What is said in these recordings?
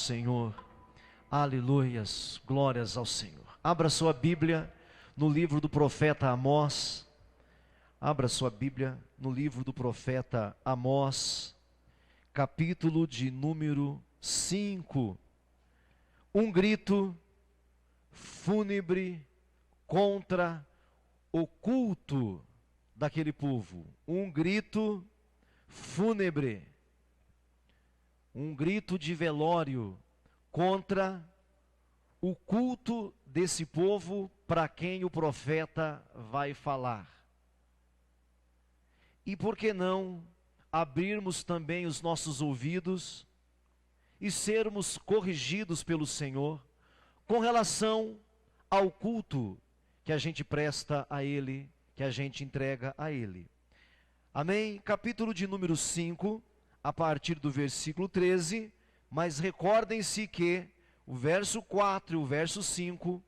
Senhor. Aleluias, glórias ao Senhor. Abra sua Bíblia no livro do profeta Amós. Abra sua Bíblia no livro do profeta Amós, capítulo de número 5. Um grito fúnebre contra o culto daquele povo. Um grito fúnebre. Um grito de velório contra o culto desse povo para quem o profeta vai falar. E por que não abrirmos também os nossos ouvidos e sermos corrigidos pelo Senhor com relação ao culto que a gente presta a Ele, que a gente entrega a Ele. Amém? Capítulo de número 5, a partir do versículo 13, mas recordem-se que o verso 4 e o verso 5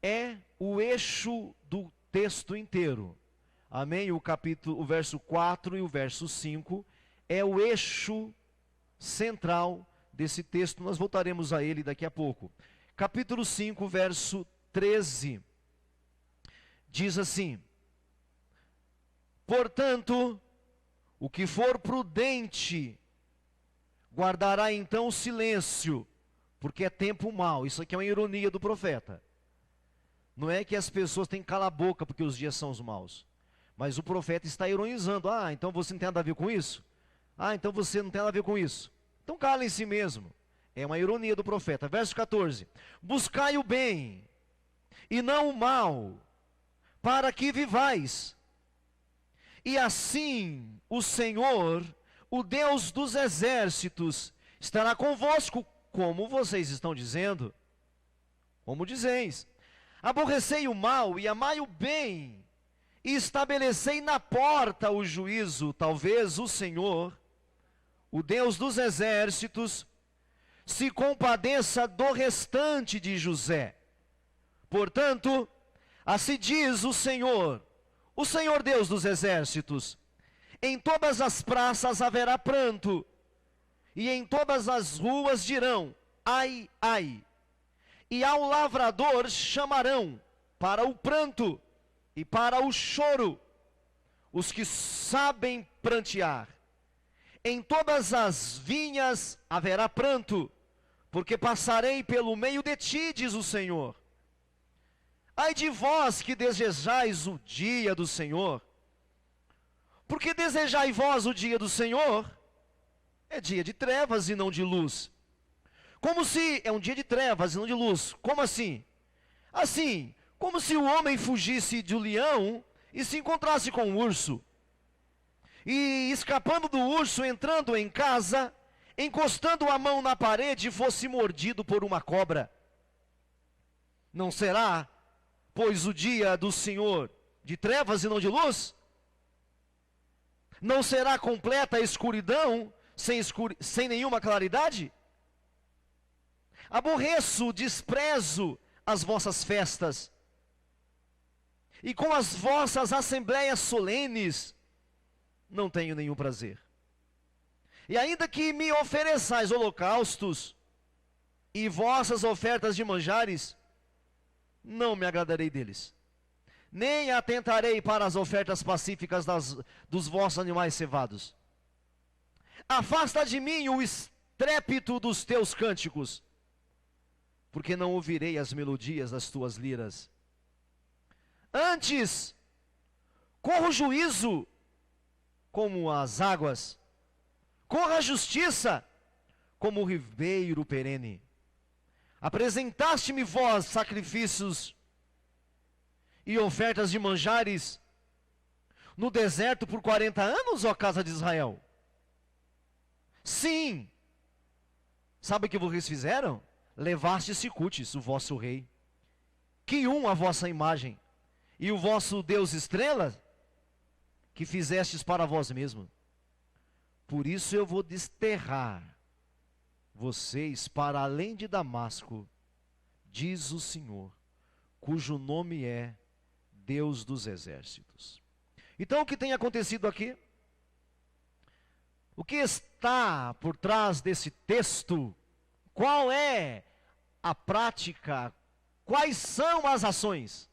é o eixo do texto inteiro. Amém? O verso 4 e o verso 5 é o eixo central desse texto. Nós voltaremos a ele daqui a pouco. Capítulo 5, verso 13. Diz assim: portanto, o que for prudente guardará então o silêncio, porque é tempo mau. Isso aqui é uma ironia do profeta. Não é que as pessoas têm que calar a boca porque os dias são os maus. Mas o profeta está ironizando. Ah, então você não tem nada a ver com isso? Ah, então você não tem nada a ver com isso. Então calem-se mesmo. É uma ironia do profeta. Verso 14. Buscai o bem e não o mal, para que vivais. E assim o Senhor, o Deus dos exércitos, estará convosco, como vocês estão dizendo. Como dizeis: aborrecei o mal e amai o bem, e estabelecei na porta o juízo. Talvez o Senhor, o Deus dos exércitos, se compadeça do restante de José. Portanto, assim diz o Senhor Deus dos exércitos: em todas as praças haverá pranto, e em todas as ruas dirão: ai, ai. E ao lavrador chamarão para o pranto e para o choro os que sabem prantear. Em todas as vinhas haverá pranto, porque passarei pelo meio de ti, diz o Senhor. Ai de vós que desejais o dia do Senhor, porque desejai vós o dia do Senhor? É dia de trevas e não de luz. Como se é um dia de trevas e não de luz. Como assim? Assim, como se o homem fugisse de um leão e se encontrasse com um urso, e escapando do urso, entrando em casa, encostando a mão na parede, fosse mordido por uma cobra. Não será, pois, o dia do Senhor de trevas e não de luz? Não será completa a escuridão, sem nenhuma claridade? Aborreço, desprezo as vossas festas, e com as vossas assembleias solenes não tenho nenhum prazer. E ainda que me ofereçais holocaustos e vossas ofertas de manjares, não me agradarei deles, nem atentarei para as ofertas pacíficas dos vossos animais cevados. Afasta de mim o estrépito dos teus cânticos, porque não ouvirei as melodias das tuas liras. Antes, corra o juízo como as águas, corra a justiça como o ribeiro perene. Apresentaste-me vós sacrifícios e ofertas de manjares no deserto por 40 anos, ó casa de Israel? Sim. Sabe o que vocês fizeram? Levaste Sicutis, o vosso rei, Quium, a vossa imagem, e o vosso Deus estrela, que fizestes para vós mesmo. Por isso eu vou desterrar vocês para além de Damasco, diz o Senhor, cujo nome é Deus dos exércitos. Então o que tem acontecido aqui? O que está por trás desse texto Qual é a prática? Quais são as ações?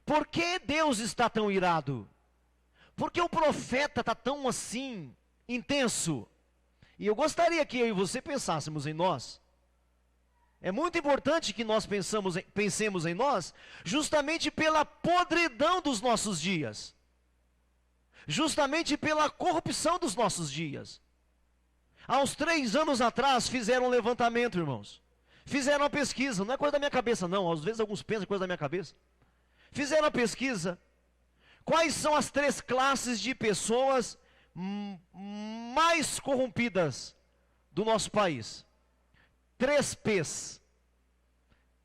Por que Deus está tão irado? Por que o profeta está tão assim, intenso? E eu gostaria que eu e você pensássemos em nós. É muito importante que nós pensemos em nós, justamente pela podridão dos nossos dias. Justamente pela corrupção dos nossos dias. Há uns 3 anos atrás fizeram um levantamento, irmãos. Fizeram uma pesquisa, não é coisa da minha cabeça não, às vezes alguns pensam que é coisa da minha cabeça. Fizeram uma pesquisa. Quais são as 3 classes de pessoas mais corrompidas do nosso país? 3 P's.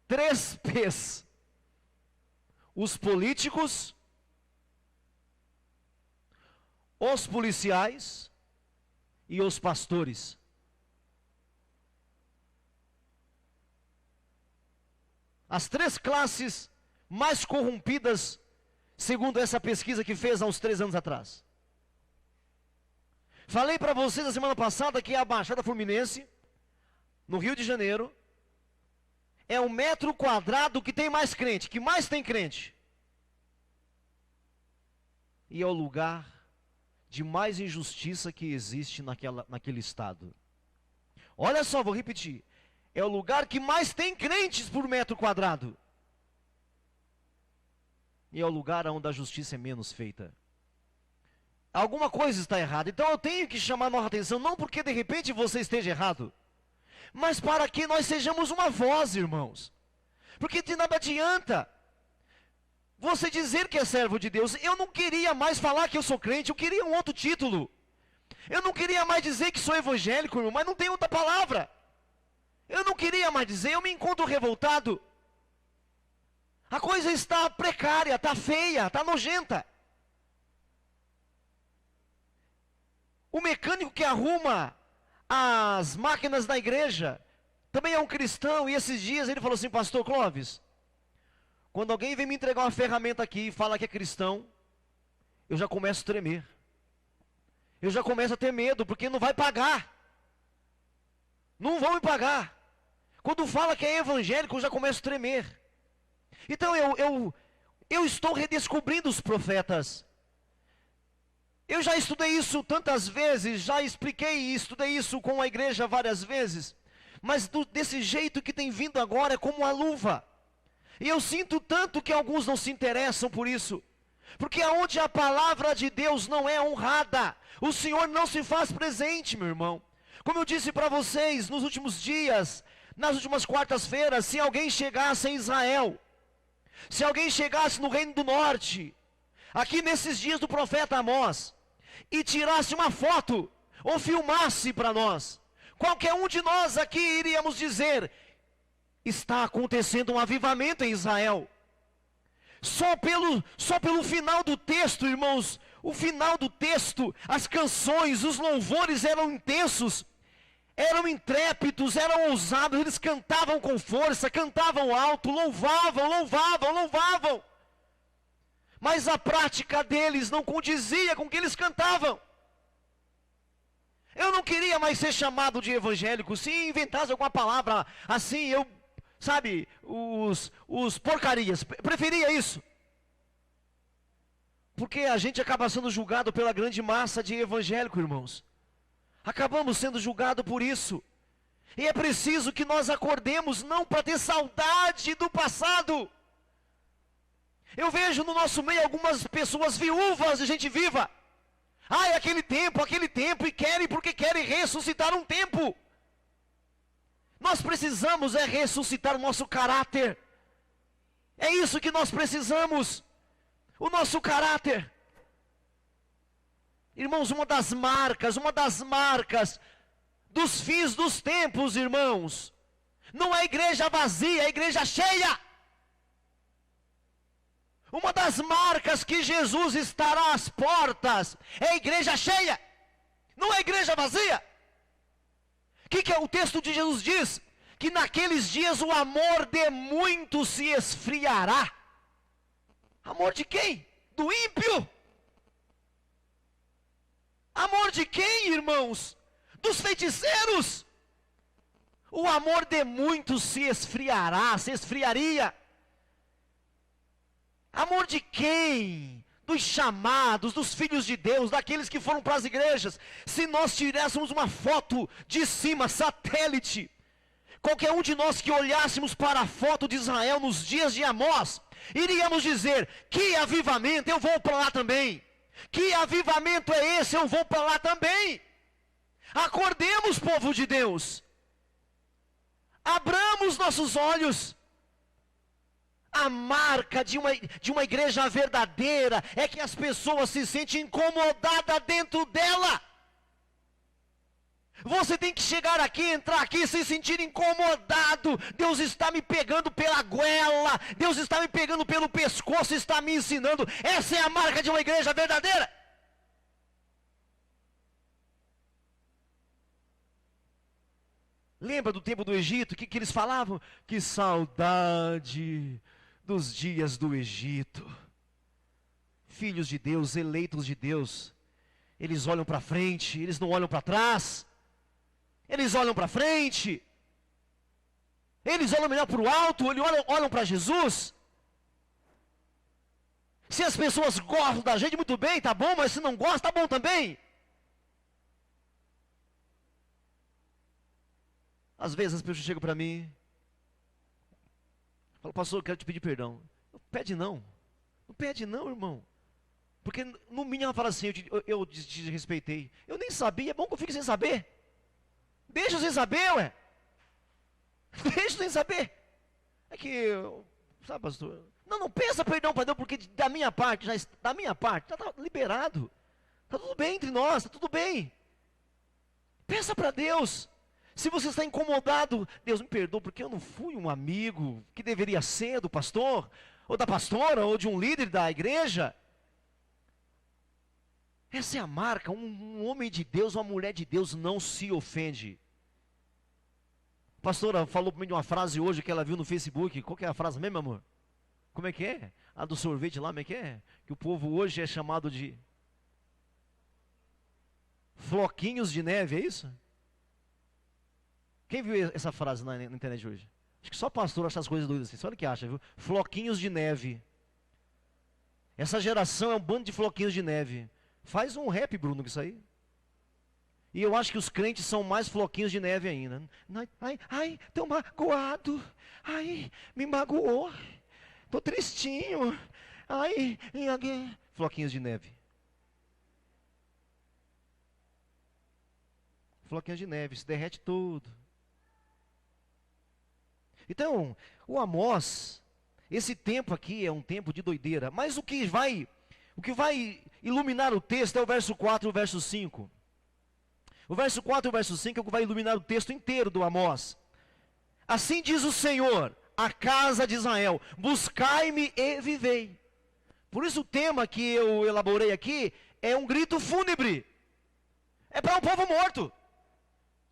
3 P's. Os políticos, os policiais e os pastores. As 3 classes mais corrompidas, segundo essa pesquisa que fez há uns 3 anos atrás. Falei para vocês na semana passada que a Baixada Fluminense, no Rio de Janeiro, é o metro quadrado que tem mais crente, que mais tem crente. E é o lugar de mais injustiça que existe naquele estado. Olha só, vou repetir. É o lugar que mais tem crentes por metro quadrado. E é o lugar onde a justiça é menos feita. Alguma coisa está errada. Então eu tenho que chamar nossa atenção, não porque de repente você esteja errado, mas para que nós sejamos uma voz, irmãos. Porque de nada adianta você dizer que é servo de Deus. Eu não queria mais falar que eu sou crente, eu queria um outro título. Eu não queria mais dizer que sou evangélico, irmão, mas não tem outra palavra. Eu não queria mais dizer, eu me encontro revoltado. A coisa está precária, está feia, está nojenta. O mecânico que arruma as máquinas da igreja também é um cristão, e esses dias ele falou assim: pastor Clóvis, quando alguém vem me entregar uma ferramenta aqui e fala que é cristão, eu já começo a tremer. Eu já começo a ter medo, porque não vai pagar. Não vão me pagar. Quando fala que é evangélico, eu já começo a tremer. Então eu estou redescobrindo os profetas. Eu já estudei isso tantas vezes, já expliquei e estudei isso com a igreja várias vezes, mas desse jeito que tem vindo agora é como uma luva. E eu sinto tanto que alguns não se interessam por isso, porque aonde a palavra de Deus não é honrada, o Senhor não se faz presente, meu irmão. Como eu disse para vocês nos últimos dias, nas últimas quartas-feiras, se alguém chegasse em Israel, se alguém chegasse no Reino do Norte, aqui nesses dias do profeta Amós, e tirasse uma foto, ou filmasse para nós, qualquer um de nós aqui iríamos dizer: está acontecendo um avivamento em Israel. Só pelo final do texto, irmãos, o final do texto, as canções, os louvores eram intensos, eram intrépidos, eram ousados, eles cantavam com força, cantavam alto, louvavam. Mas a prática deles não condizia com o que eles cantavam. Eu não queria mais ser chamado de evangélico. Se inventasse alguma palavra assim, os porcarias, preferia isso. Porque a gente acaba sendo julgado pela grande massa de evangélico, irmãos. Acabamos sendo julgados por isso. E é preciso que nós acordemos, não para ter saudade do passado. Eu vejo no nosso meio algumas pessoas viúvas de gente viva. É aquele tempo, e querem porque querem ressuscitar um tempo. Nós precisamos ressuscitar o nosso caráter. É isso que nós precisamos. O nosso caráter. Irmãos, uma das marcas dos fins dos tempos, irmãos, não é a igreja vazia, é a igreja cheia. Uma das marcas que Jesus estará às portas é a igreja cheia, não é a igreja vazia. O que o texto de Jesus diz? Que naqueles dias o amor de muitos se esfriará. Amor de quem? Do ímpio. Amor de quem, irmãos? Dos feiticeiros. O amor de muitos se esfriará, se esfriaria. Amor de quem? Dos chamados, dos filhos de Deus, daqueles que foram para as igrejas. Se nós tivéssemos uma foto de cima, satélite, qualquer um de nós que olhássemos para a foto de Israel nos dias de Amós, iríamos dizer: que avivamento, eu vou para lá também. Que avivamento é esse, eu vou para lá também. Acordemos, povo de Deus. Abramos nossos olhos. A marca de uma igreja verdadeira é que as pessoas se sentem incomodadas dentro dela. Você tem que chegar aqui, entrar aqui, se sentir incomodado. Deus está me pegando pela goela, Deus está me pegando pelo pescoço, está me ensinando. Essa é a marca de uma igreja verdadeira. Lembra do tempo do Egito? O que eles falavam? Que saudade dos dias do Egito. Filhos de Deus, eleitos de Deus, eles olham para frente, eles não olham para trás. Eles olham para frente. Eles olham melhor para o alto, eles olham para Jesus. Se as pessoas gostam da gente, muito bem, tá bom, mas se não gostam, tá bom também. Às vezes as pessoas chegam para mim, falam: pastor, eu quero te pedir perdão. Pede não. Não pede não, irmão. Porque no mínimo ela fala assim: eu te respeitei. Eu nem sabia, é bom que eu fique sem saber. Deixa eu sem saber, ué. Deixa eu sem saber. É que, sabe, pastor? Não peça perdão para Deus, porque da minha parte, da minha parte, tá liberado. Tá tudo bem entre nós, tá tudo bem. Peça para Deus. Se você está incomodado, Deus me perdoa, porque eu não fui um amigo que deveria ser do pastor, ou da pastora, ou de um líder da igreja. Essa é a marca. Um homem de Deus, uma mulher de Deus não se ofende. A pastora falou para mim de uma frase hoje que ela viu no Facebook. Qual que é a frase mesmo, amor? Como é que é? A do sorvete lá, como é que é? Que o povo hoje é chamado de floquinhos de neve, é isso? Quem viu essa frase na internet hoje? Acho que só pastor acha as coisas doidas assim. Só olha o que acha, viu? Floquinhos de neve. Essa geração é um bando de floquinhos de neve. Faz um rap, Bruno, com isso aí. E eu acho que os crentes são mais floquinhos de neve ainda. Ai, tô magoado. Ai, me magoou. Tô tristinho. Ai, floquinhos de neve. Floquinhos de neve, se derrete tudo. Então, o Amós, esse tempo aqui é um tempo de doideira. Mas o que vai iluminar o texto é o verso 4 e o verso 5. O verso 4 e o verso 5 é o que vai iluminar o texto inteiro do Amós. Assim diz o Senhor, a casa de Israel: buscai-me e vivei. Por isso o tema que eu elaborei aqui é um grito fúnebre. É para um povo morto.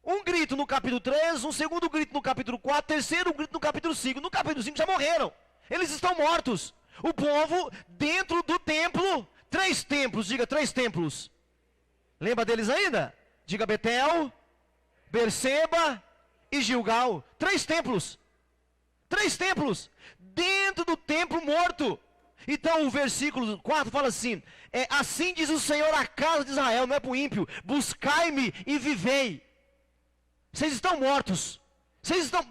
Um grito no capítulo 3, um segundo grito no capítulo 4, terceiro grito no capítulo 5. No capítulo 5 já morreram. Eles estão mortos. O povo dentro do templo, 3 templos, diga 3 templos. Lembra deles ainda? Diga Betel, Berseba e Gilgal. 3 templos. 3 templos. Dentro do templo morto. Então o versículo 4 fala assim: assim diz o Senhor à casa de Israel, não é para o ímpio: buscai-me e vivei. Vocês estão mortos.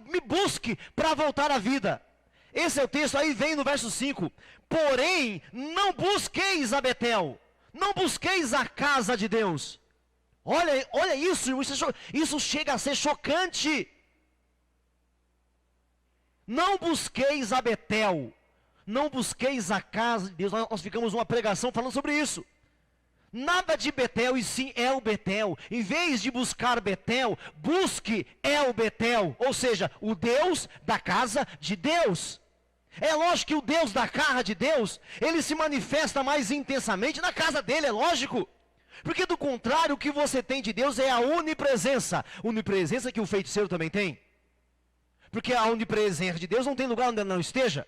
Me busque para voltar à vida. Esse é o texto, aí vem no verso 5. Porém, não busqueis a Betel, não busqueis a casa de Deus. Olha isso, isso chega a ser chocante. Não busqueis a Betel, não busqueis a casa de Deus. Nós ficamos uma pregação falando sobre isso. Nada de Betel, e sim El Betel. Em vez de buscar Betel, busque El Betel, ou seja, o Deus da casa de Deus. É lógico que o Deus da casa de Deus, ele se manifesta mais intensamente na casa dele, é lógico. Porque do contrário, o que você tem de Deus é a onipresença. Onipresença que o feiticeiro também tem. Porque a onipresença de Deus não tem lugar onde ela não esteja.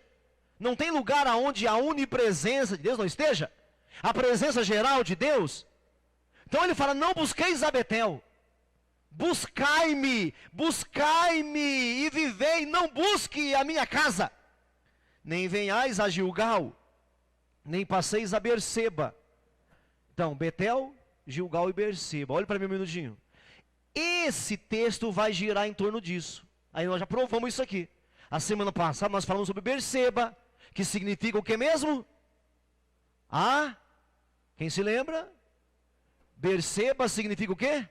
Não tem lugar onde a onipresença de Deus não esteja. A presença geral de Deus. Então ele fala: não busqueis a Betel. Buscai-me, buscai-me e vivei, não busque a minha casa. Nem venhais a Gilgal, nem passeis a Berseba. Então, Betel, Gilgal e Berseba. Olha para mim um minutinho. Esse texto vai girar em torno disso. Aí nós já provamos isso aqui. A semana passada nós falamos sobre Berseba, que significa o que mesmo? Quem se lembra? Berseba significa o quê?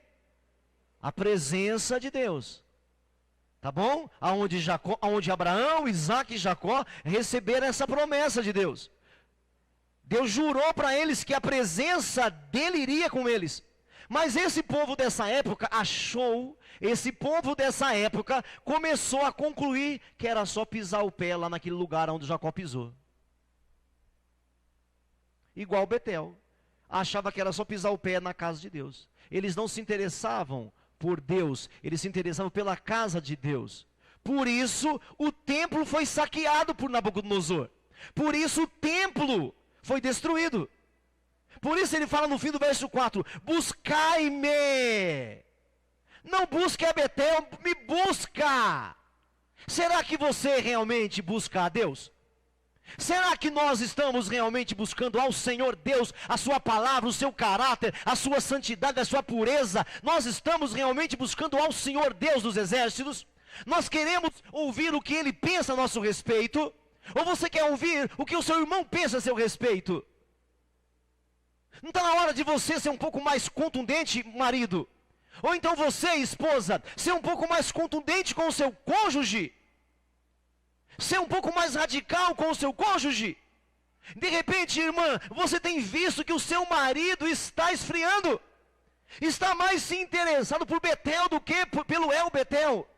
A presença de Deus. Tá bom? Aonde Abraão, Isaac e Jacó receberam essa promessa de Deus. Deus jurou para eles que a presença dele iria com eles. Mas esse povo dessa época começou a concluir que era só pisar o pé lá naquele lugar onde Jacó pisou. Igual Betel. Achava que era só pisar o pé na casa de Deus. Eles não se interessavam por Deus, eles se interessavam pela casa de Deus. Por isso, o templo foi saqueado por Nabucodonosor. Por isso, o templo foi destruído. Por isso ele fala no fim do verso 4, buscai-me. Não busque a Betel, me busca. Será que você realmente busca a Deus? Será que nós estamos realmente buscando ao Senhor Deus, a sua palavra, o seu caráter, a sua santidade, a sua pureza? Nós estamos realmente buscando ao Senhor Deus dos exércitos? Nós queremos ouvir o que Ele pensa a nosso respeito? Ou você quer ouvir o que o seu irmão pensa a seu respeito? Não está na hora de você ser um pouco mais contundente, marido? Ou então você, esposa, ser um pouco mais contundente com o seu cônjuge? Ser um pouco mais radical com o seu cônjuge? De repente, irmã, você tem visto que o seu marido está esfriando. Está mais se interessado por Betel do que pelo El Betel.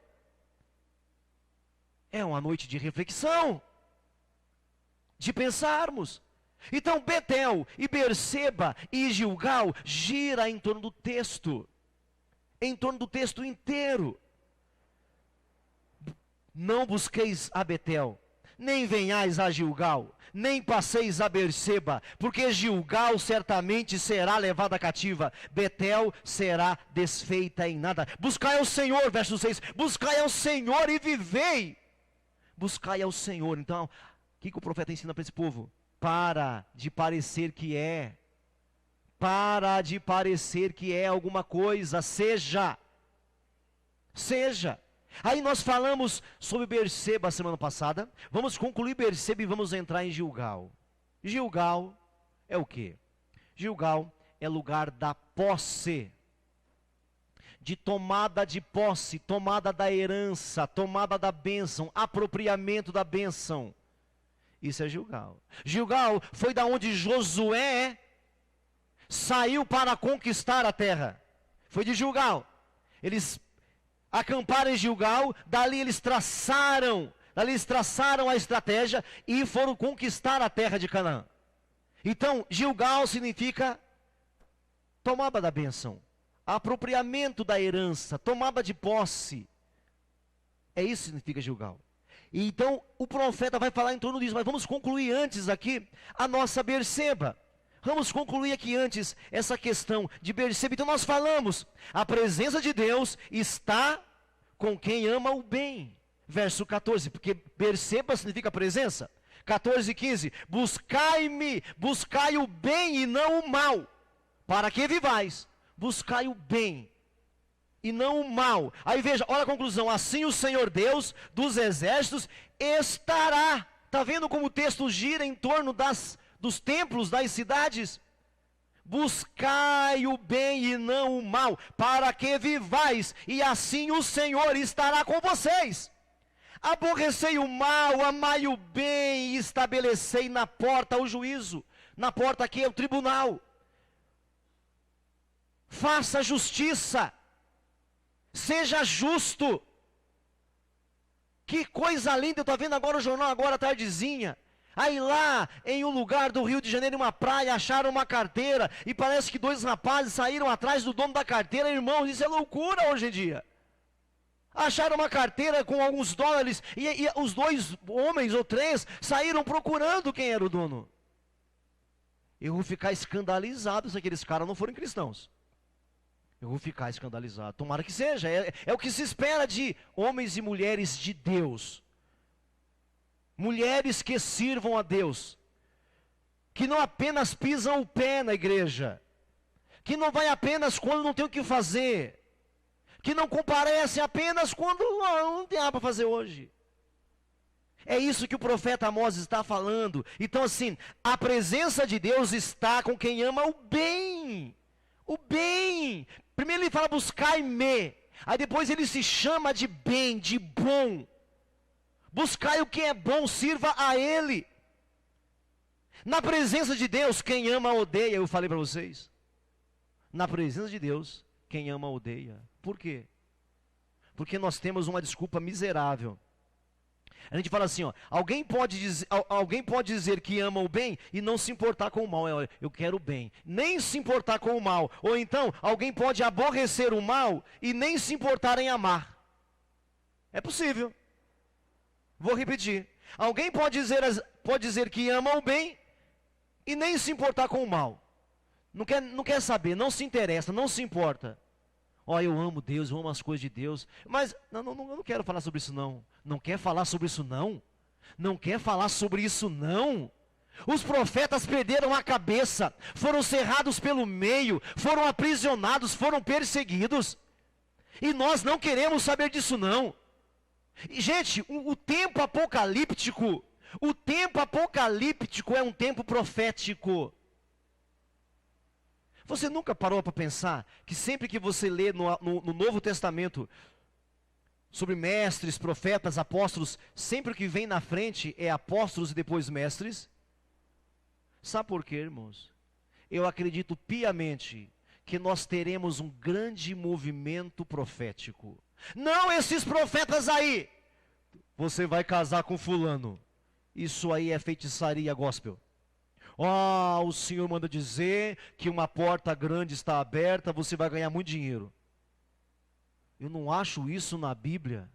É uma noite de reflexão, de pensarmos. Então Betel e Berseba e Gilgal gira em torno do texto. Em torno do texto inteiro. Não busqueis a Betel, nem venhais a Gilgal, nem passeis a Berseba, porque Gilgal certamente será levada cativa, Betel será desfeita em nada. Buscai ao Senhor, verso 6, buscai ao Senhor e vivei. Buscai ao Senhor. Então, o que o profeta ensina para esse povo? Para de parecer que é. Para de parecer que é alguma coisa. Seja. Aí nós falamos sobre Berseba a semana passada. Vamos concluir Berseba e vamos entrar em Gilgal. Gilgal é o quê? Gilgal é lugar da posse. De tomada de posse, tomada da herança, tomada da bênção, apropriamento da bênção. Isso é Gilgal. Gilgal foi da onde Josué saiu para conquistar a terra. Foi de Gilgal. Eles acamparam em Gilgal, dali eles traçaram a estratégia e foram conquistar a terra de Canaã. Então, Gilgal significa tomada da bênção, apropriamento da herança, tomada de posse. É isso que significa Gilgal. E então o profeta vai falar em torno disso, mas vamos concluir antes aqui a nossa Berseba. Vamos concluir aqui antes essa questão de Berseba. Então nós falamos, a presença de Deus está com quem ama o bem. Verso 14, porque Berseba significa presença. 14 e 15, buscai-me, buscai o bem e não o mal, para que vivais. Buscai o bem e não o mal. Aí veja, olha a conclusão. Assim o Senhor Deus dos exércitos estará. Está vendo como o texto gira em torno dos templos, das cidades? Buscai o bem e não o mal, para que vivais, e assim o Senhor estará com vocês. Aborrecei o mal, amai o bem, e estabelecei na porta o juízo. Na porta aqui é o tribunal. Faça justiça. Seja justo. Que coisa linda, eu estou vendo agora o jornal, agora à tardezinha. Aí lá, em um lugar do Rio de Janeiro, em uma praia, acharam uma carteira. E parece que 2 rapazes saíram atrás do dono da carteira. Irmãos, isso é loucura hoje em dia. Acharam uma carteira com alguns dólares. E os 2 homens ou 3 saíram procurando quem era o dono. Eu vou ficar escandalizado se aqueles caras não forem cristãos. Eu vou ficar escandalizado. Tomara que seja. É o que se espera de homens e mulheres de Deus. Mulheres que sirvam a Deus. Que não apenas pisam o pé na igreja. Que não vai apenas quando não tem o que fazer. Que não comparecem apenas quando não tem nada para fazer hoje. É isso que o profeta Amós está falando. Então assim, a presença de Deus está com quem ama o bem. O bem. Primeiro ele fala buscai-me. Aí depois ele se chama de bem, de bom. Buscai o que é bom, sirva a ele. Na presença de Deus, quem ama odeia, eu falei para vocês. Na presença de Deus, quem ama odeia. Por quê? Porque nós temos uma desculpa miserável. A gente fala assim, ó, alguém pode dizer que ama o bem e não se importar com o mal. Eu quero o bem, nem se importar com o mal. Ou então, alguém pode aborrecer o mal e nem se importar em amar. É possível. Vou repetir. Alguém pode dizer que ama o bem e nem se importar com o mal. Não quer saber, não se interessa, não se importa. Ó, eu amo Deus, eu amo as coisas de Deus. Mas eu não quero falar sobre isso não. Não quer falar sobre isso não? Não quer falar sobre isso não? Os profetas perderam a cabeça, foram cerrados pelo meio, foram aprisionados, foram perseguidos. E nós não queremos saber disso não. E, gente, o tempo apocalíptico é um tempo profético. Você nunca parou para pensar que sempre que você lê no Novo Testamento sobre mestres, profetas, apóstolos, sempre o que vem na frente é apóstolos e depois mestres? Sabe por quê, irmãos? Eu acredito piamente que nós teremos um grande movimento profético. Não esses profetas aí, você vai casar com fulano, isso aí é feitiçaria gospel. O Senhor manda dizer que uma porta grande está aberta, você vai ganhar muito dinheiro. Eu não acho isso na Bíblia.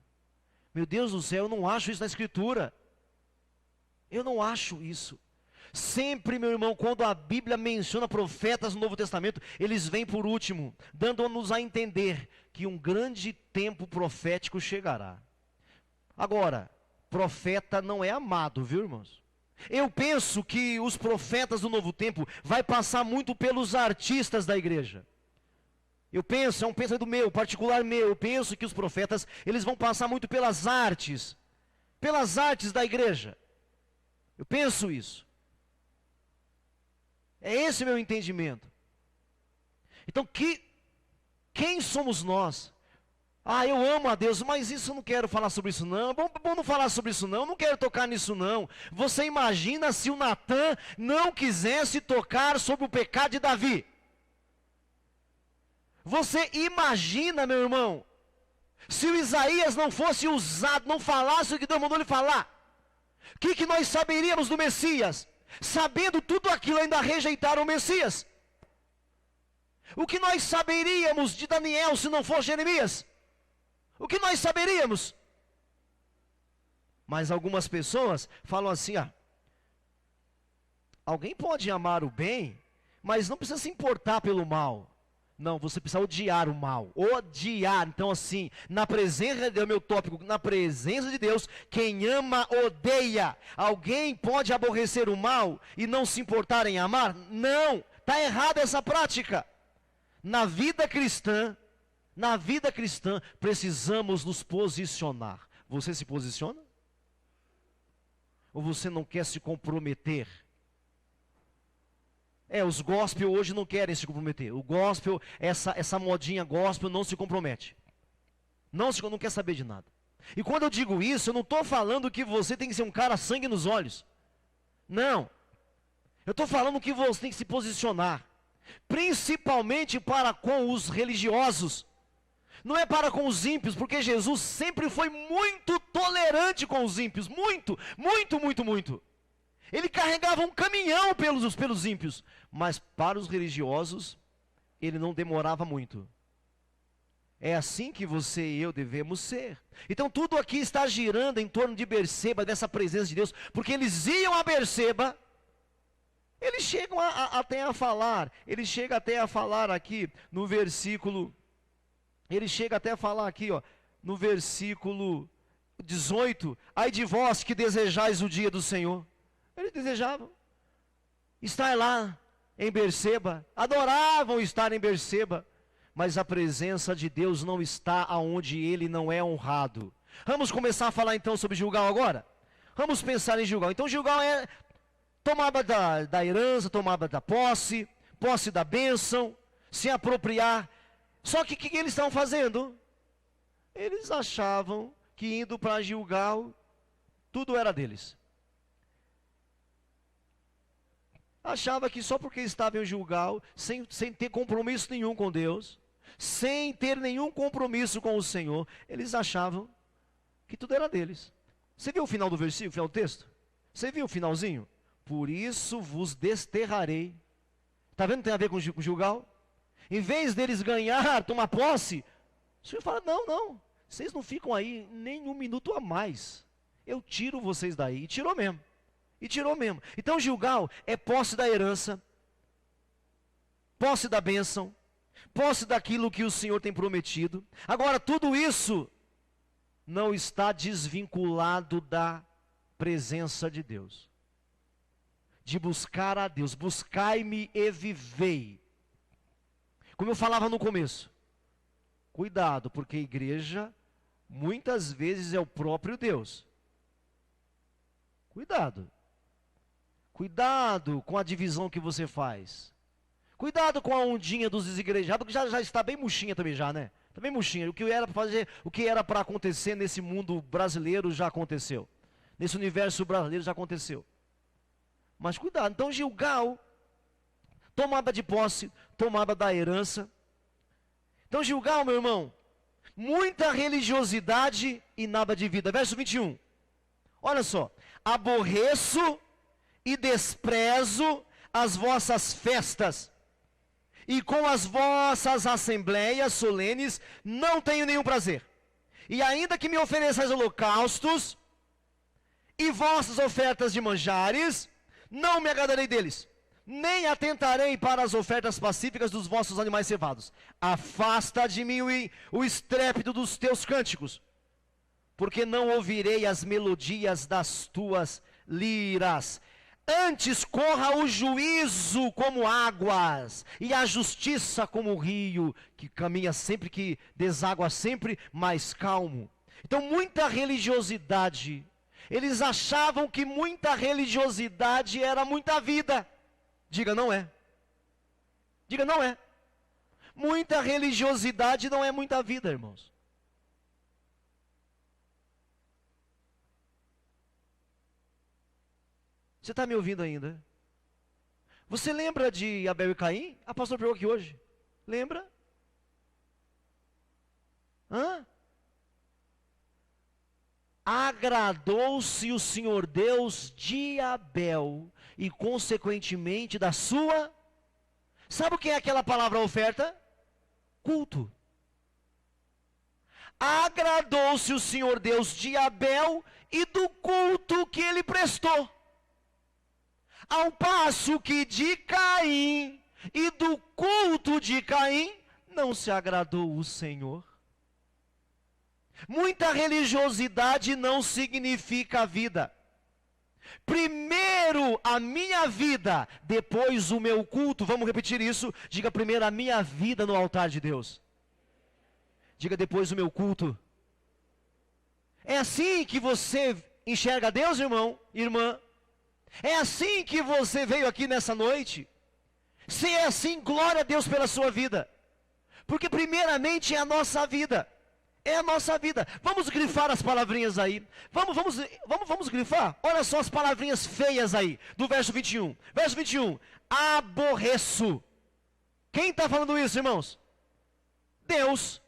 Meu Deus do céu, eu não acho isso na Escritura. Eu não acho isso. Sempre, meu irmão, quando a Bíblia menciona profetas no Novo Testamento, eles vêm por último, dando-nos a entender que um grande tempo profético chegará. Agora, profeta não é amado, viu, irmãos? Eu penso que os profetas do novo tempo vai passar muito pelos artistas da igreja. Eu penso, é um pensamento meu, particular meu, eu penso que os profetas, eles vão passar muito pelas artes da igreja. Eu penso isso. É esse o meu entendimento. Então, quem somos nós? Eu amo a Deus, mas isso eu não quero falar sobre isso não. Bom não falar sobre isso não quero tocar nisso não. Você imagina se o Natan não quisesse tocar sobre o pecado de Davi? Você imagina, meu irmão, se o Isaías não fosse usado, não falasse o que Deus mandou ele falar? O que nós saberíamos do Messias? Sabendo tudo aquilo, ainda rejeitaram o Messias. O que nós saberíamos de Daniel se não fosse Jeremias? O que nós saberíamos? Mas algumas pessoas falam assim, alguém pode amar o bem, mas não precisa se importar pelo mal. Não, você precisa odiar o mal. Odiar. Então assim, na presença de Deus, meu tópico, na presença de Deus, quem ama, odeia. Alguém pode aborrecer o mal e não se importar em amar? Não, está errada essa prática. Na vida cristã, precisamos nos posicionar. Você se posiciona? Ou você não quer se comprometer? Os gospel hoje não querem se comprometer. O gospel, essa modinha gospel não se compromete. Não quer saber de nada. E quando eu digo isso, eu não estou falando que você tem que ser um cara sangue nos olhos. Não. Eu estou falando que você tem que se posicionar. Principalmente para com os religiosos. Não é para com os ímpios, porque Jesus sempre foi muito tolerante com os ímpios. Muito. Ele carregava um caminhão pelos ímpios. Mas para os religiosos, ele não demorava muito. É assim que você e eu devemos ser. Então tudo aqui está girando em torno de Berseba, dessa presença de Deus. Porque eles iam a Berseba, Eles chegam até a falar, ele chega até a falar aqui no versículo, ele chega até a falar aqui, ó, no versículo 18, ai de vós que desejais o dia do Senhor. Eles desejavam estar lá em Berseba, adoravam estar em Berseba, mas a presença de Deus não está aonde ele não é honrado. Vamos começar a falar então sobre Gilgal agora? Vamos pensar em Gilgal. Então Gilgal tomava da herança, tomava da posse da bênção, se apropriar. Só que o que eles estavam fazendo? Eles achavam que indo para Gilgal, tudo era deles. Achava que só porque estava em Gilgal, sem ter compromisso nenhum com Deus, sem ter nenhum compromisso com o Senhor, eles achavam que tudo era deles. Você viu o final do versículo, o final do texto? Você viu o finalzinho? Por isso vos desterrarei. Está vendo que tem a ver com Gilgal? Em vez deles ganhar, tomar posse, o Senhor fala, não, vocês não ficam aí nem um minuto a mais. Eu tiro vocês daí. E tirou mesmo. Então Gilgal é posse da herança, posse da bênção, posse daquilo que o Senhor tem prometido. Agora, tudo isso não está desvinculado da presença de Deus. De buscar a Deus. Buscai-me e vivei. Como eu falava no começo. Cuidado, porque a igreja muitas vezes é o próprio Deus. Cuidado. Cuidado com a divisão que você faz. Cuidado com a ondinha dos desigrejados, que já está bem murchinha também já, né? Está bem murchinha. O que era para fazer, o que era para acontecer nesse mundo brasileiro já aconteceu. Nesse universo brasileiro já aconteceu. Mas cuidado. Então Gilgal tomava de posse, tomava da herança. Então Gilgal, meu irmão, muita religiosidade e nada de vida. Verso 21. Olha só. Aborreço e desprezo as vossas festas, e com as vossas assembleias solenes não tenho nenhum prazer. E ainda que me ofereçais holocaustos e vossas ofertas de manjares, não me agradarei deles, nem atentarei para as ofertas pacíficas dos vossos animais cevados. Afasta de mim o estrépito dos teus cânticos, porque não ouvirei as melodias das tuas liras. Antes corra o juízo como águas, e a justiça como o rio, que caminha sempre, que deságua sempre mais calmo. Então muita religiosidade, eles achavam que muita religiosidade era muita vida. Diga, não é. Diga, não é. Muita religiosidade não é muita vida, irmãos. Você está me ouvindo ainda? Você lembra de Abel e Caim? A pastora pregou aqui hoje. Lembra? Agradou-se o Senhor Deus de Abel e consequentemente da sua... Sabe o que é aquela palavra oferta? Culto. Agradou-se o Senhor Deus de Abel e do culto que ele prestou. Ao passo que de Caim e do culto de Caim não se agradou o Senhor. Muita religiosidade não significa vida. Primeiro a minha vida, depois o meu culto. Vamos repetir isso? Diga primeiro a minha vida no altar de Deus. Diga depois o meu culto. É assim que você enxerga Deus, irmão, irmã? É assim que você veio aqui nessa noite? Se é assim, glória a Deus pela sua vida. Porque primeiramente é a nossa vida. É a nossa vida. Vamos grifar as palavrinhas aí. Vamos grifar? Olha só as palavrinhas feias aí, do verso 21. Verso 21. Aborreço. Quem está falando isso, irmãos? Deus.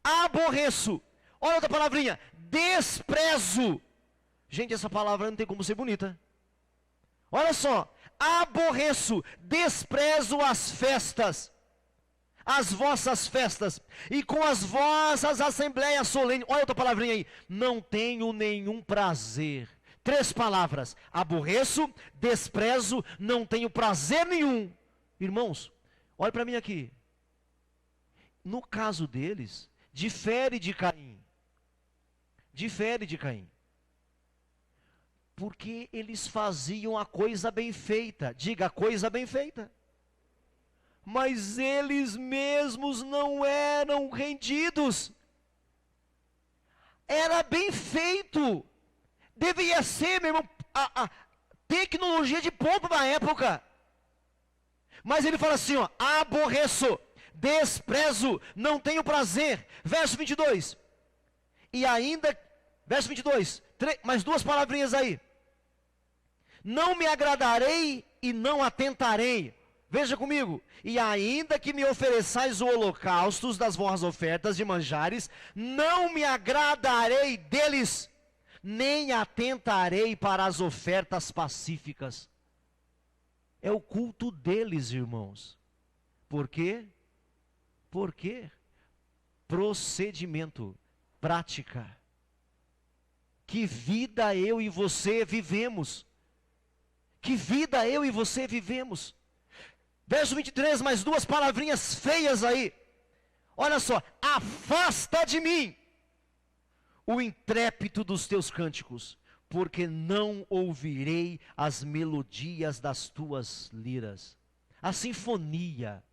Aborreço. Olha outra palavrinha. Desprezo. Gente, essa palavra não tem como ser bonita. Olha só, aborreço, desprezo as festas, as vossas festas, e com as vossas assembleias solenes, olha outra palavrinha aí, não tenho nenhum prazer. 3 palavras: aborreço, desprezo, não tenho prazer nenhum. Irmãos, olha para mim aqui. No caso deles, difere de Caim. Difere de Caim. Porque eles faziam a coisa bem feita. Diga, a coisa bem feita. Mas eles mesmos não eram rendidos. Era bem feito. Devia ser, meu irmão, a tecnologia de ponta da época. Mas ele fala assim, ó: aborreço, desprezo, não tenho prazer. Verso 22. E ainda, verso 22, mais 2 palavrinhas aí. Não me agradarei e não atentarei. Veja comigo. E ainda que me ofereçais o holocausto das vossas ofertas de manjares, não me agradarei deles, nem atentarei para as ofertas pacíficas. É o culto deles, irmãos. Por quê? Por quê? Procedimento, prática. Que vida eu e você vivemos. Que vida eu e você vivemos. Verso 23, mais 2 palavrinhas feias aí. Olha só: afasta de mim o intrépito dos teus cânticos, porque não ouvirei as melodias das tuas liras. A sinfonia,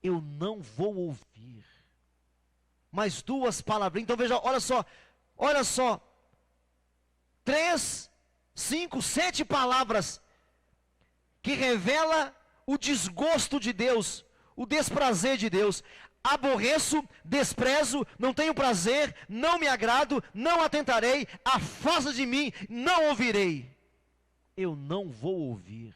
eu não vou ouvir. Mais 2 palavrinhas. Então veja, olha só. 3, 5, 7 palavras que revela o desgosto de Deus, o desprazer de Deus. Aborreço, desprezo, não tenho prazer, não me agrado, não atentarei, afasta de mim, não ouvirei. Eu não vou ouvir.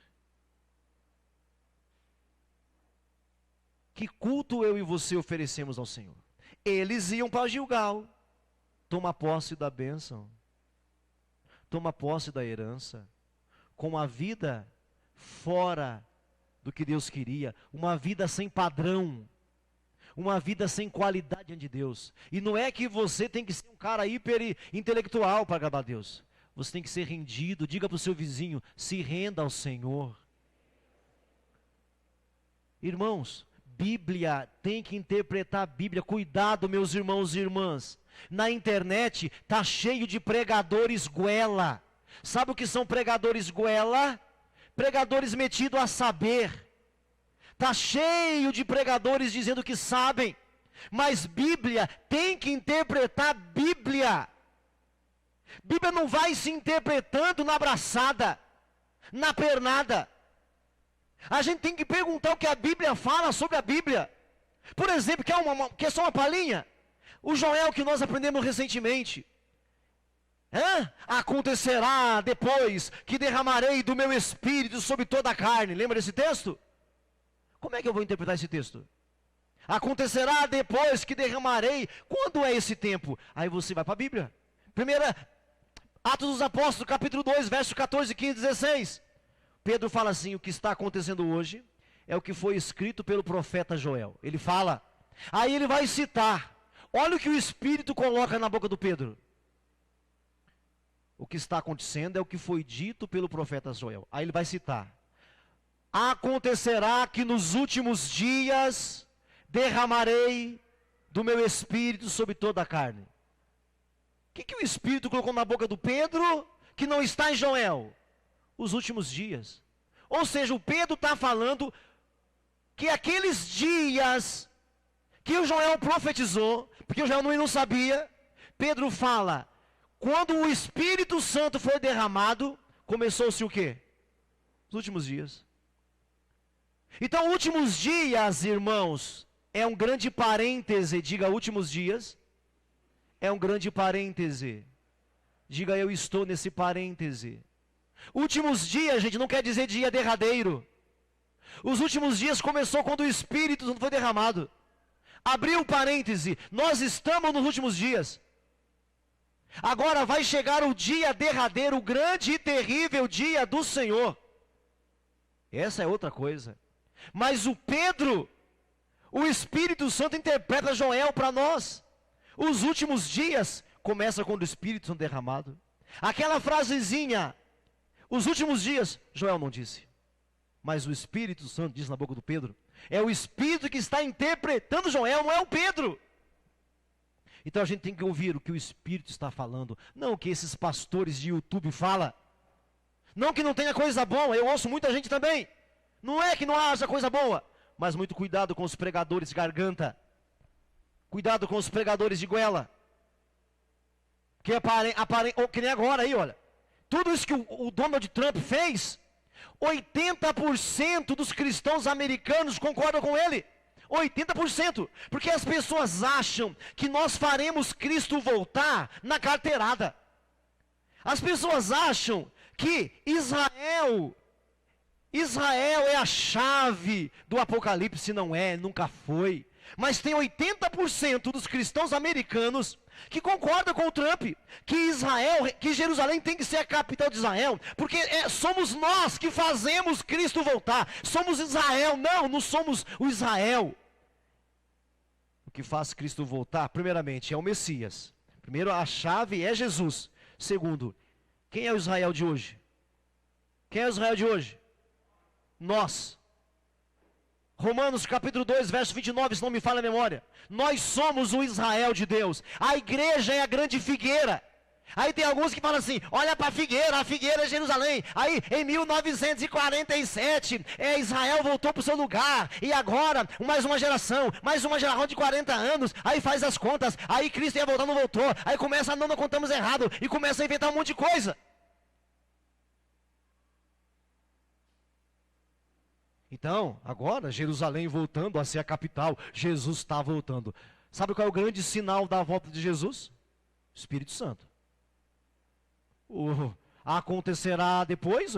Que culto eu e você oferecemos ao Senhor? Eles iam para Gilgal, toma posse da bênção, toma posse da herança, com a vida fora do que Deus queria, uma vida sem padrão, uma vida sem qualidade diante de Deus. E não é que você tem que ser um cara hiper intelectual para agradar a Deus. Você tem que ser rendido. Diga para o seu vizinho: se renda ao Senhor. Irmãos, Bíblia, tem que interpretar a Bíblia. Cuidado, meus irmãos e irmãs. Na internet está cheio de pregadores goela. Sabe o que são pregadores goela? Pregadores metidos a saber. Está cheio de pregadores dizendo que sabem. Mas Bíblia, tem que interpretar Bíblia. Bíblia não vai se interpretando na abraçada, na pernada. A gente tem que perguntar o que a Bíblia fala sobre a Bíblia. Por exemplo, quer só uma palhinha? O Joel que nós aprendemos recentemente. Acontecerá depois que derramarei do meu espírito sobre toda a carne. Lembra desse texto? Como é que eu vou interpretar esse texto? Acontecerá depois que derramarei. Quando é esse tempo? Aí você vai para a Bíblia. Primeira, Atos dos Apóstolos, capítulo 2, versos 14, 15 e 16. Pedro fala assim: o que está acontecendo hoje é o que foi escrito pelo profeta Joel. Ele fala, aí ele vai citar. Olha o que o Espírito coloca na boca do Pedro. O que está acontecendo é o que foi dito pelo profeta Joel. Aí ele vai citar: acontecerá que nos últimos dias derramarei do meu espírito sobre toda a carne. O que o Espírito colocou na boca do Pedro que não está em Joel? Os últimos dias. Ou seja, o Pedro está falando que aqueles dias que o Joel profetizou, porque o Joel não sabia, Pedro fala: quando o Espírito Santo foi derramado, começou-se o quê? Os últimos dias. Então, últimos dias, irmãos, é um grande parêntese. Diga, últimos dias é um grande parêntese. Diga, eu estou nesse parêntese. Últimos dias, gente, não quer dizer dia derradeiro. Os últimos dias começou quando o Espírito Santo foi derramado. Abriu um parêntese, nós estamos nos últimos dias. Agora vai chegar o dia derradeiro, o grande e terrível dia do Senhor. Essa é outra coisa. Mas o Espírito Santo interpreta Joel para nós. Os últimos dias começa quando o Espírito Santo é derramado. Aquela frasezinha, os últimos dias, Joel não disse, mas o Espírito Santo diz na boca do Pedro. É o Espírito que está interpretando Joel, não é o Pedro. Então a gente tem que ouvir o que o Espírito está falando, não o que esses pastores de YouTube falam. Não que não tenha coisa boa, eu ouço muita gente também. Não é que não haja coisa boa, mas muito cuidado com os pregadores de garganta. Cuidado com os pregadores de goela. Que que nem agora aí, olha. Tudo isso que o Donald Trump fez, 80% dos cristãos americanos concordam com ele. 80%. Porque as pessoas acham que nós faremos Cristo voltar na carteirada. As pessoas acham que Israel é a chave do Apocalipse. Não é, nunca foi. Mas tem 80% dos cristãos americanos que concordam com o Trump, que Jerusalém tem que ser a capital de Israel, porque somos nós que fazemos Cristo voltar. Somos Israel. Não somos o Israel. O que faz Cristo voltar, primeiramente, é o Messias. Primeiro, a chave é Jesus. Segundo, quem é o Israel de hoje? Quem é o Israel de hoje? Nós. Romanos capítulo 2, verso 29, se não me falha a memória. Nós somos o Israel de Deus. A igreja é a grande figueira. Aí tem alguns que falam assim, olha para a figueira é Jerusalém. Aí em 1947, Israel voltou para o seu lugar. E agora, mais uma geração de 40 anos. Aí faz as contas, aí Cristo ia voltar, não voltou. Aí começa, não contamos errado. E começa a inventar um monte de coisa. Então, agora, Jerusalém voltando a ser a capital, Jesus está voltando. Sabe qual é o grande sinal da volta de Jesus? Espírito Santo. Acontecerá depois,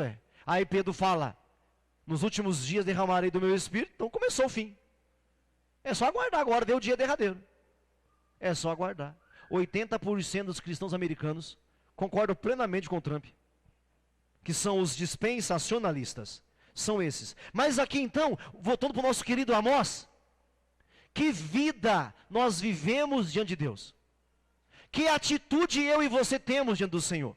Aí Pedro fala, nos últimos dias derramarei do meu Espírito. Então começou o fim. É só aguardar agora, ver o dia derradeiro. É só aguardar. 80% dos cristãos americanos concordam plenamente com o Trump, que são os dispensacionalistas. São esses. Mas aqui então, voltando para o nosso querido Amós, que vida nós vivemos diante de Deus? Que atitude eu e você temos diante do Senhor?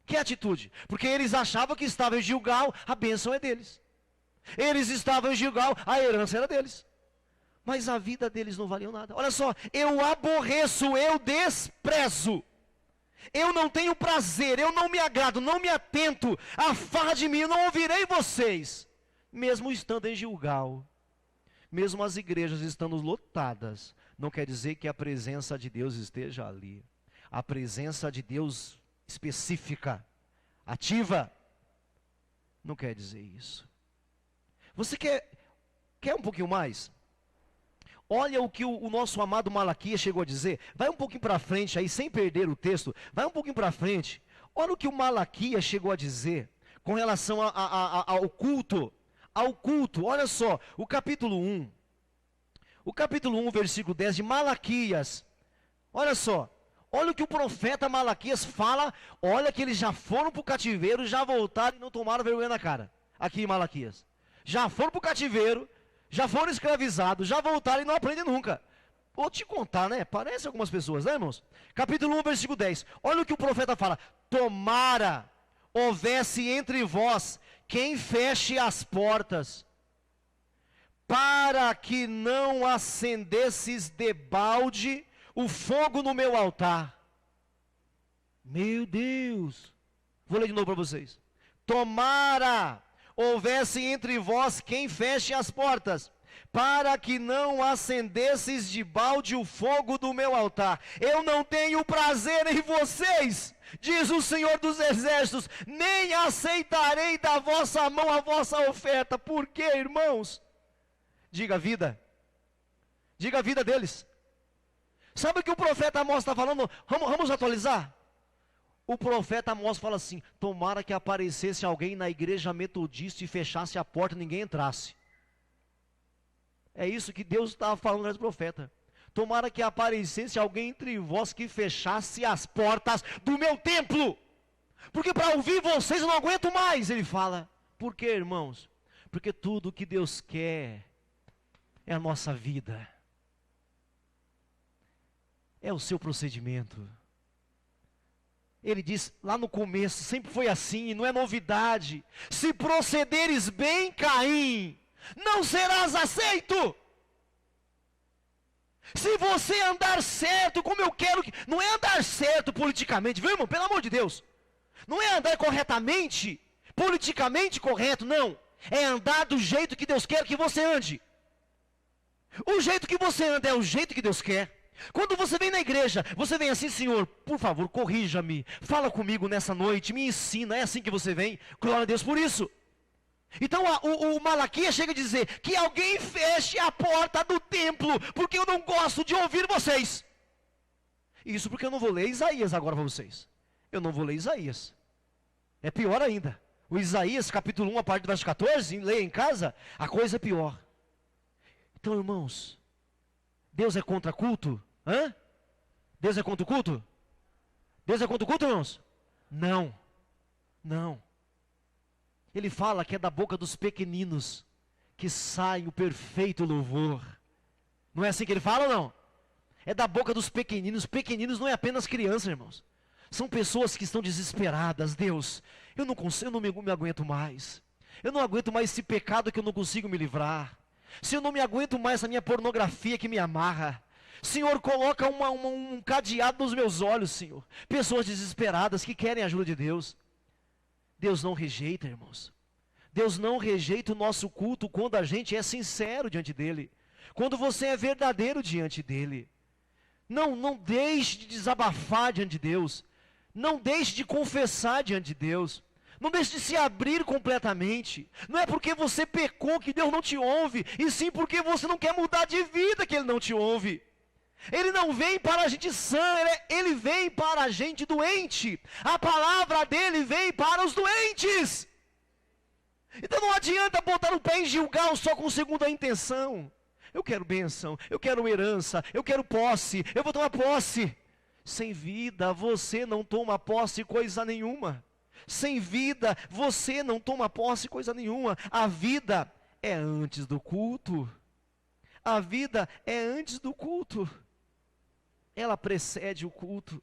Que atitude? Porque eles achavam que estavam em Gilgal, a bênção é deles. Eles estavam em Gilgal, a herança era deles. Mas a vida deles não valia nada. Olha só, eu aborreço, eu desprezo. Eu não tenho prazer, eu não me agrado, não me atento. Afasta de mim, eu não ouvirei vocês. Mesmo estando em Gilgal, mesmo as igrejas estando lotadas, não quer dizer que a presença de Deus esteja ali. A presença de Deus específica, ativa, não quer dizer isso. Você quer um pouquinho mais? Olha o que o nosso amado Malaquias chegou a dizer. Vai um pouquinho para frente aí, sem perder o texto. Vai um pouquinho para frente. Olha o que o Malaquias chegou a dizer com relação ao culto. Ao culto, olha só, o capítulo 1. O capítulo 1, versículo 10 de Malaquias. Olha só. Olha o que o profeta Malaquias fala. Olha que eles já foram para o cativeiro, já voltaram e não tomaram vergonha na cara. Aqui em Malaquias. Já foram para o cativeiro, já foram escravizados, já voltaram e não aprendem nunca. Vou te contar, né? Parece algumas pessoas, né, irmãos? Capítulo 1, versículo 10. Olha o que o profeta fala. Tomara houvesse entre vós quem feche as portas, para que não acendesses debalde o fogo no meu altar. Meu Deus. Vou ler de novo para vocês. Tomara houvesse entre vós quem feche as portas, para que não acendesses de balde o fogo do meu altar. Eu não tenho prazer em vocês, diz o Senhor dos Exércitos, nem aceitarei da vossa mão a vossa oferta. Por quê, irmãos? Diga a vida. Diga a vida deles. Sabe o que o profeta Amós está falando? Vamos atualizar? O profeta Amós fala assim: tomara que aparecesse alguém na igreja metodista e fechasse a porta e ninguém entrasse. É isso que Deus estava falando através do profeta. Tomara que aparecesse alguém entre vós que fechasse as portas do meu templo, porque para ouvir vocês eu não aguento mais. Ele fala. Por quê, irmãos? Porque tudo que Deus quer é a nossa vida, é o seu procedimento. Ele diz lá no começo, sempre foi assim, não é novidade. Se procederes bem, Caim, não serás aceito. Se você andar certo, como eu quero, não é andar certo politicamente, viu, irmão? Pelo amor de Deus. Não é andar corretamente, politicamente correto, não. É andar do jeito que Deus quer que você ande. O jeito que você anda é o jeito que Deus quer. Quando você vem na igreja, você vem assim: Senhor, por favor, corrija-me, fala comigo nessa noite, me ensina. É assim que você vem. Glória a Deus por isso. Então o Malaquias chega a dizer: que alguém feche a porta do templo, porque eu não gosto de ouvir vocês. Isso porque eu não vou ler Isaías agora para vocês. Eu não vou ler Isaías. É pior ainda. O Isaías capítulo 1, a partir do verso 14, leia em casa, a coisa é pior. Então, irmãos, Deus é contra culto? Hã? Deus é contra o culto? Deus é contra o culto, irmãos? Não. Não. Ele fala que é da boca dos pequeninos que sai o perfeito louvor. Não é assim que ele fala ou não? É da boca dos pequeninos. Pequeninos não é apenas criança, irmãos. São pessoas que estão desesperadas. Deus, eu não consigo, eu não me aguento mais. Eu não aguento mais esse pecado que eu não consigo me livrar. Se eu não me aguento mais essa minha pornografia que me amarra. Senhor, coloca um cadeado nos meus olhos, Senhor. Pessoas desesperadas que querem a ajuda de Deus. Deus não rejeita, irmãos. Deus não rejeita o nosso culto quando a gente é sincero diante dEle. Quando você é verdadeiro diante dEle. Não deixe de desabafar diante de Deus. Não deixe de confessar diante de Deus. Não deixe de se abrir completamente. Não é porque você pecou que Deus não te ouve, e sim porque você não quer mudar de vida que Ele não te ouve. Ele não vem para a gente sã, Ele vem para a gente doente. A palavra dEle vem para os doentes. Então não adianta botar o pé em Gilgal só com segunda intenção. Eu quero bênção, eu quero herança, eu quero posse, eu vou tomar posse. Sem vida você não toma posse coisa nenhuma. Sem vida você não toma posse coisa nenhuma. A vida é antes do culto. A vida é antes do culto. Ela precede o culto.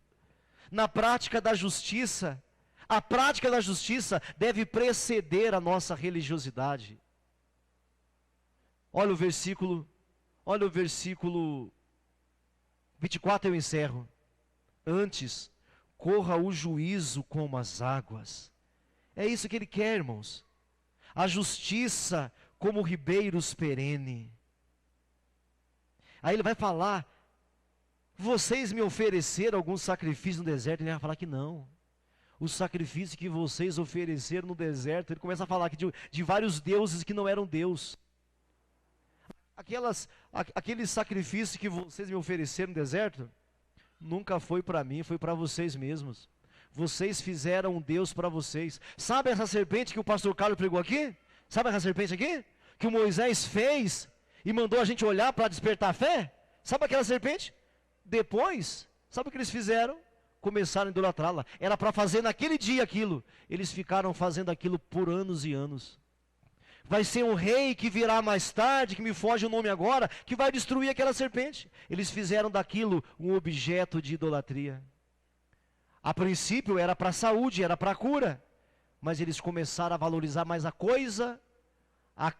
Na prática da justiça, a prática da justiça deve preceder a nossa religiosidade. Olha o versículo 24, eu encerro. Antes, corra o juízo como as águas. É isso que Ele quer, irmãos. A justiça como ribeiros perene. Aí Ele vai falar: vocês me ofereceram algum sacrifício no deserto? Ele vai falar que não. O sacrifício que vocês ofereceram no deserto, Ele começa a falar aqui de vários deuses que não eram Deus. Aqueles sacrifícios que vocês me ofereceram no deserto, nunca foi para mim, foi para vocês mesmos. Vocês fizeram um Deus para vocês. Sabe essa serpente que o pastor Carlos pregou aqui? Sabe essa serpente aqui? Que o Moisés fez e mandou a gente olhar para despertar a fé? Sabe aquela serpente? Depois, sabe o que eles fizeram? Começaram a idolatrá-la. Era para fazer naquele dia aquilo. Eles ficaram fazendo aquilo por anos e anos. Vai ser um rei que virá mais tarde, que me foge o nome agora, que vai destruir aquela serpente. Eles fizeram daquilo um objeto de idolatria. A princípio era para a saúde, era para a cura. Mas eles começaram a valorizar mais a coisa, a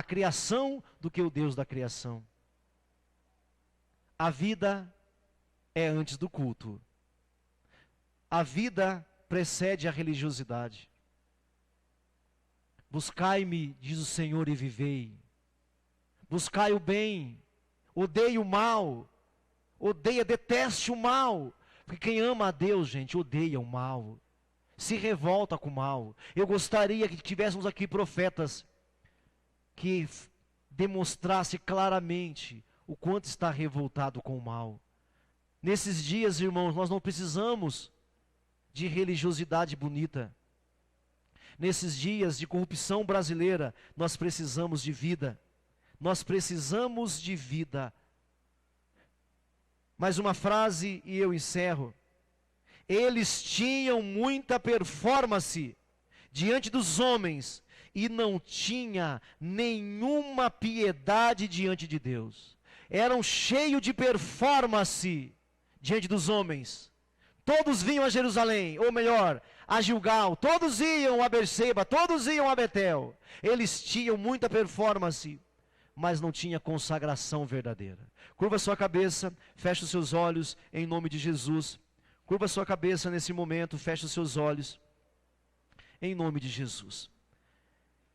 criação, do que o Deus da criação. A vida é antes do culto. A vida precede a religiosidade. Buscai-me, diz o Senhor, e vivei. Buscai o bem, odeie o mal, deteste o mal. Porque quem ama a Deus, gente, odeia o mal, se revolta com o mal. Eu gostaria que tivéssemos aqui profetas que demonstrasse claramente o quanto está revoltado com o mal. Nesses dias, irmãos, nós não precisamos de religiosidade bonita. Nesses dias de corrupção brasileira, nós precisamos de vida. Nós precisamos de vida. Mais uma frase e eu encerro. Eles tinham muita performance diante dos homens e não tinha nenhuma piedade diante de Deus. Eram cheios de performance diante dos homens. Todos vinham a Jerusalém, ou melhor, a Gilgal, todos iam a Berseba, todos iam a Betel. Eles tinham muita performance, mas não tinha consagração verdadeira. Curva sua cabeça, feche os seus olhos em nome de Jesus. Curva sua cabeça nesse momento, feche os seus olhos em nome de Jesus.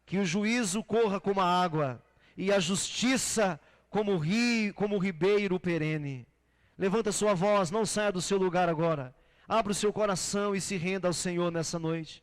Que o juízo corra como a água e a justiça como rio, como ribeiro perene. Levanta sua voz, não saia do seu lugar agora. Abra o seu coração e se renda ao Senhor nessa noite.